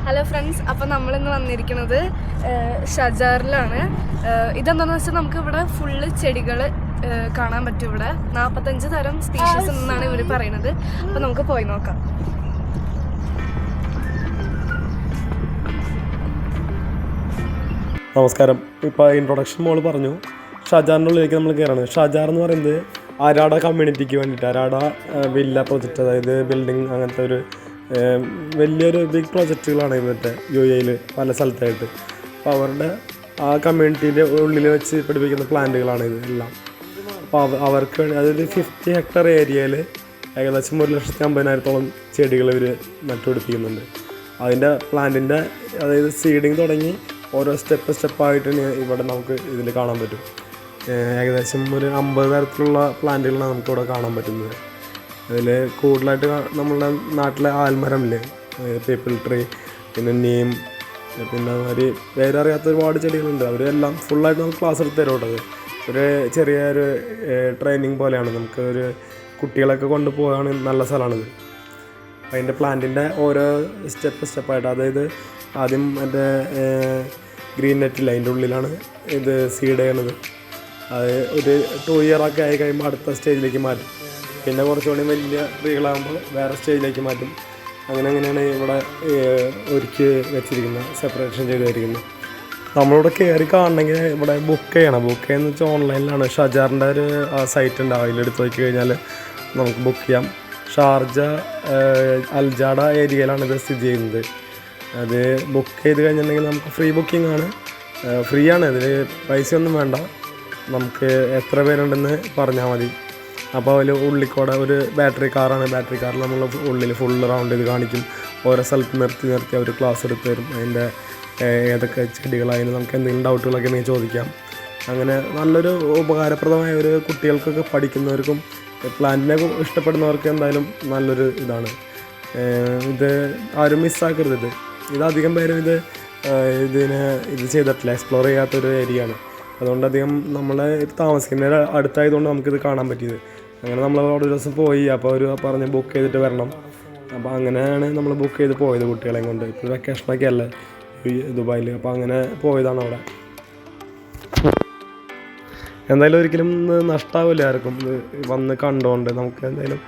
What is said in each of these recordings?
Hello friends, അപ്പോൾ നമ്മളിന്ന് വന്നിരിക്കുന്നത് ഷജാറിലാണ്. ഇതെന്താണെന്ന് വെച്ചാൽ നമുക്ക് ഇവിടെ ഫുള്ള് ചെടികൾ കാണാൻ പറ്റും. ഇവിടെ 45 തരം സ്പീഷീസ് എന്നാണ് ഇവർ പറയുന്നത്. അപ്പോൾ നമുക്ക് പോയി നോക്കാം. നമസ്കാരം. ഇപ്പോൾ ഇൻട്രൊഡക്ഷൻ മോൾ പറഞ്ഞു ഷജാറിൻ്റെ ഉള്ളിലേക്ക് നമ്മൾ കയറാണ്. ഷജാർ എന്ന് പറയുന്നത് അരാട കമ്മ്യൂണിറ്റിക്ക് വേണ്ടിയിട്ട് അരാട വില്ല പ്രൊജക്റ്റ്, അതായത് ബിൽഡിങ് അങ്ങനത്തെ ഒരു വലിയൊരു ബിഗ് പ്രോജക്റ്റുകളാണ് ഇവിടുത്തെ UAE പല സ്ഥലത്തായിട്ട്. അപ്പോൾ അവരുടെ ആ കമ്മ്യൂണിറ്റീൻ്റെ ഉള്ളിൽ വെച്ച് പിടിപ്പിക്കുന്ന പ്ലാന്റുകളാണ് ഇത് എല്ലാം. അപ്പോൾ അവർക്ക് വേണ്ടി അതായത് 50 ഹെക്ടർ ഏരിയയിൽ ഏകദേശം 1,50,000 ചെടികൾ ഇവർ നട്ടുപിടിപ്പിക്കുന്നുണ്ട്. അതിൻ്റെ പ്ലാന്റിൻ്റെ അതായത് സീഡിങ് തുടങ്ങി ഓരോ സ്റ്റെപ്പായിട്ട് ഇവിടെ നമുക്ക് ഇതിൽ കാണാൻ പറ്റും. ഏകദേശം ഒരു 50 തരത്തിലുള്ള പ്ലാന്റുകളാണ് നമുക്കിവിടെ കാണാൻ പറ്റുന്നത്. അതിൽ കൂടുതലായിട്ട് നമ്മുടെ നാട്ടിലെ ആൽമരമില്ലേ, പീപ്പിൾ ട്രീ, പിന്നെ നീം, പിന്നെ ഒരു പേരറിയാത്ത ഒരുപാട് ചെടികളുണ്ട്. അവരെല്ലാം ഫുള്ളായിട്ട് നമുക്ക് ക്ലാസ് എടുത്ത് തരുന്നത്. ഒരു ചെറിയൊരു ട്രെയിനിങ് പോലെയാണ്. നമുക്ക് ഒരു കുട്ടികളൊക്കെ കൊണ്ടുപോകാൻ നല്ല സ്ഥലമാണിത്. അതിൻ്റെ പ്ലാന്റിൻ്റെ ഓരോ സ്റ്റെപ്പായിട്ട്, അതായത് ആദ്യം മറ്റേ ഗ്രീൻ നെറ്റില്ല അതിൻ്റെ ഉള്ളിലാണ് ഇത് സീഡ് ചെയ്യണത്. അത് ഒരു 2 ഇയറൊക്കെ ആയി കഴിയുമ്പോൾ അടുത്ത സ്റ്റേജിലേക്ക് മാറ്റും. പിന്നെ കുറച്ചുകൂടി വലിയ ട്രീകളാകുമ്പോൾ വേറെ സ്റ്റേജിലേക്ക് മാറ്റും. അങ്ങനെയാണ് ഇവിടെ ഒരുക്കി വെച്ചിരിക്കുന്നത്, സെപ്പറേഷൻ ചെയ്ത് വെച്ചിരിക്കുന്നത്. നമ്മളിവിടെ കയറി കാണണമെങ്കിൽ ഇവിടെ ബുക്ക് ചെയ്യണം. ബുക്ക് ചെയ്യുന്ന വെച്ചാൽ ഓൺലൈനിലാണ്. ഷജാറിൻ്റെ ഒരു സൈറ്റ് ഉണ്ട്, അതിലെടുത്ത് നോക്കി കഴിഞ്ഞാൽ നമുക്ക് ബുക്ക് ചെയ്യാം. ഷാർജ അൽജാഡ ഏരിയയിലാണ് ഇത് സ്ഥിതി ചെയ്യുന്നത്. അത് ബുക്ക് ചെയ്ത് കഴിഞ്ഞിട്ടുണ്ടെങ്കിൽ നമുക്ക് ഫ്രീ ബുക്കിംഗ് ആണ്, ഫ്രീ ആണ്. ഇതിൽ പൈസയൊന്നും വേണ്ട. നമുക്ക് എത്ര പേരുണ്ടെന്ന് പറഞ്ഞാൽ മതി. അപ്പോൾ അതിൽ ഉള്ളിക്കൂടെ ഒരു ബാറ്ററി കാറാണ്. ബാറ്ററി കാറിൽ നമ്മൾ ഉള്ളിൽ ഫുൾ റൗണ്ട് ഇത് കാണിക്കും. ഓരോ സ്ഥലത്ത് നിർത്തി അവർ ക്ലാസ് എടുത്ത് തരും. അതിൻ്റെ ഏതൊക്കെ ചെടികളായാലും നമുക്ക് എന്തെങ്കിലും ഡൗട്ടുകളൊക്കെ ഉണ്ടെങ്കിൽ ചോദിക്കാം. അങ്ങനെ നല്ലൊരു ഉപകാരപ്രദമായ ഒരു കുട്ടികൾക്കൊക്കെ പഠിക്കുന്നവർക്കും പ്ലാന്റിനെ ഇഷ്ടപ്പെടുന്നവർക്ക് എന്തായാലും നല്ലൊരു ഇതാണ്. ഇത് ആരും മിസ്സാക്കരുത്. ഇതധികം പേരും ഇത് ചെയ്തിട്ടില്ല, എക്സ്പ്ലോർ ചെയ്യാത്തൊരു ഏരിയയാണ്. അതുകൊണ്ട് അധികം നമ്മളെ താമസിക്കുന്ന അടുത്തായതുകൊണ്ട് നമുക്കിത് കാണാൻ പറ്റിയത്. അങ്ങനെ നമ്മൾ അവിടെ ഒരു ദിവസം പോയി. അപ്പോൾ അവർ പറഞ്ഞ് ബുക്ക് ചെയ്തിട്ട് വരണം. അപ്പോൾ അങ്ങനെയാണ് നമ്മൾ ബുക്ക് ചെയ്ത് പോയത് കുട്ടികളെയും കൊണ്ട്. ഇപ്പോൾ വെക്കേഷനൊക്കെ അല്ലേ ദുബായിൽ, അപ്പോൾ അങ്ങനെ പോയതാണ് അവിടെ. എന്തായാലും ഒരിക്കലും നഷ്ടമാവില്ല ആർക്കും ഇത് വന്ന് കണ്ടുകൊണ്ട്. നമുക്ക് എന്തായാലും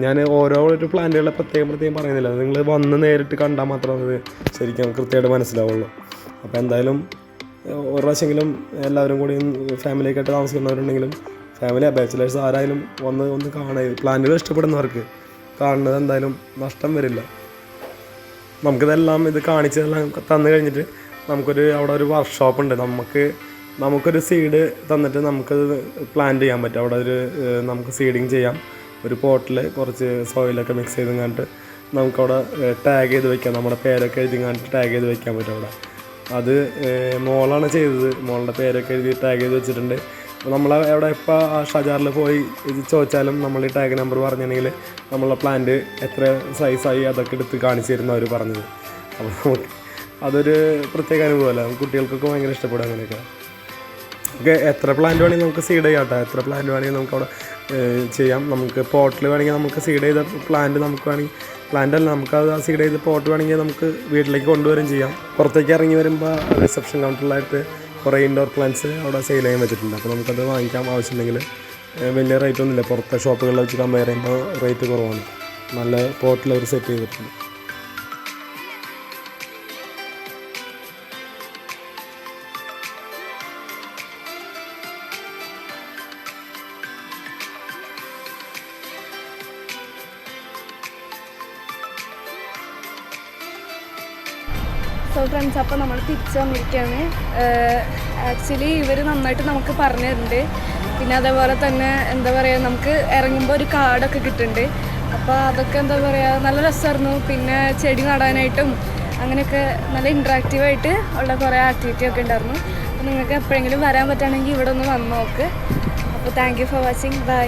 ഞാൻ ഓരോ ഒരു പ്ലാന്റുകളെ പ്രത്യേകം പറയുന്നില്ല. നിങ്ങൾ വന്ന് നേരിട്ട് കണ്ടാൽ മാത്രമേ അത് ശരിക്കും കൃത്യമായിട്ട് മനസ്സിലാവുള്ളൂ. അപ്പോൾ എന്തായാലും ഒരു പ്രാവശ്യമെങ്കിലും എല്ലാവരും കൂടി ഫാമിലിയൊക്കെയായിട്ട് താമസിക്കുന്നവരുണ്ടെങ്കിലും ഫാമിലി ബാച്ചിലേഴ്സ് ആരായാലും ഒന്ന് കാണുക. പ്ലാന്റുകൾ ഇഷ്ടപ്പെടുന്നവർക്ക് കാണുന്നത് എന്തായാലും നഷ്ടം വരില്ല. നമുക്കിതെല്ലാം ഇത് കാണിച്ചതെല്ലാം തന്നു കഴിഞ്ഞിട്ട് അവിടെ ഒരു വർക്ക്ഷോപ്പ് ഉണ്ട്. നമുക്കൊരു സീഡ് തന്നിട്ട് നമുക്കത് പ്ലാന്റ് ചെയ്യാൻ പറ്റും. അവിടെ നമുക്ക് സീഡിങ് ചെയ്യാം. ഒരു പോട്ടിൽ കുറച്ച് സോയിലൊക്കെ മിക്സ് ചെയ്ത് കണ്ടിട്ട് നമുക്കവിടെ ടാഗ് ചെയ്ത് വയ്ക്കാം. നമ്മുടെ പേരൊക്കെ എഴുതി കണ്ടിട്ട് ടാഗ് ചെയ്ത് വയ്ക്കാൻ പറ്റും അവിടെ. അത് മോളാണ് ചെയ്തത്. മോളുടെ പേരൊക്കെ എഴുതി ടാഗ് ചെയ്ത് വെച്ചിട്ടുണ്ട്. നമ്മൾ അവിടെ ഇപ്പോൾ ആ ഷജാറിൽ പോയി ഇത് ചോദിച്ചാലും നമ്മൾ ഈ ടാഗ് നമ്പർ പറഞ്ഞിട്ടുണ്ടെങ്കിൽ നമ്മളെ പ്ലാന്റ് എത്ര സൈസായി അതൊക്കെ എടുത്ത് കാണിച്ചു തരുന്ന അവർ പറഞ്ഞത്. അപ്പോൾ നമുക്ക് അതൊരു പ്രത്യേക അനുഭവമല്ല. കുട്ടികൾക്കൊക്കെ ഭയങ്കര ഇഷ്ടപ്പെടും അങ്ങനെയൊക്കെ. ഓക്കെ, എത്ര പ്ലാന്റ് വേണമെങ്കിൽ നമുക്ക് സീഡ് ചെയ്യാം കേട്ടോ. എത്ര പ്ലാന്റ് വേണമെങ്കിൽ നമുക്കവിടെ ചെയ്യാം. നമുക്ക് പോട്ടിൽ വേണമെങ്കിൽ നമുക്ക് സീഡ് ചെയ്ത പ്ലാന്റ് നമുക്ക് വേണമെങ്കിൽ പ്ലാന്റല്ല, നമുക്കത് സീഡ് ചെയ്ത് പോട്ട് വേണമെങ്കിൽ നമുക്ക് വീട്ടിലേക്ക് കൊണ്ടുവരും ചെയ്യാം. പുറത്തേക്ക് ഇറങ്ങി വരുമ്പോൾ റിസപ്ഷൻ കൗണ്ടറിലായിട്ട് കുറേ ഇൻഡോർ പ്ലാന്റ്സ് അവിടെ സെയിൽ ചെയ്യാൻ വെച്ചിട്ടുണ്ട്. അപ്പോൾ നമുക്കത് വാങ്ങിക്കാം ആവശ്യമുണ്ടെങ്കിൽ. വലിയ റേറ്റ് ഒന്നുമില്ല. പുറത്തെ ഷോപ്പുകളിൽ വെച്ച് കമ്പയർ ചെയ്യുമ്പോൾ റേറ്റ് കുറവാണ്. നല്ല പോട്ടിൽ അവർ സെറ്റ് ചെയ്തിട്ടുണ്ട്. സോ ഫ്രണ്ട്സ്, അപ്പോൾ നമ്മൾ തിരിച്ചു വന്നിരിക്കുകയാണ്. ആക്ച്വലി ഇവർ നന്നായിട്ട് നമുക്ക് പറഞ്ഞു തരുന്നുണ്ട്. പിന്നെ അതേപോലെ തന്നെ എന്താ പറയുക, നമുക്ക് ഇറങ്ങുമ്പോൾ ഒരു കാർഡൊക്കെ കിട്ടുന്നുണ്ട്. അപ്പോൾ അതൊക്കെ എന്താ പറയുക നല്ല രസമായിരുന്നു. പിന്നെ ചെടി നടാനായിട്ടും അങ്ങനെയൊക്കെ നല്ല ഇൻട്രാക്റ്റീവായിട്ട് ഉള്ള കുറേ ആക്ടിവിറ്റി ഒക്കെ ഉണ്ടായിരുന്നു. അപ്പോൾ നിങ്ങൾക്ക് എപ്പോഴെങ്കിലും വരാൻ പറ്റുകയാണെങ്കിൽ ഇവിടെ ഒന്ന് വന്ന് നോക്ക്. അപ്പോൾ thank you for watching. By.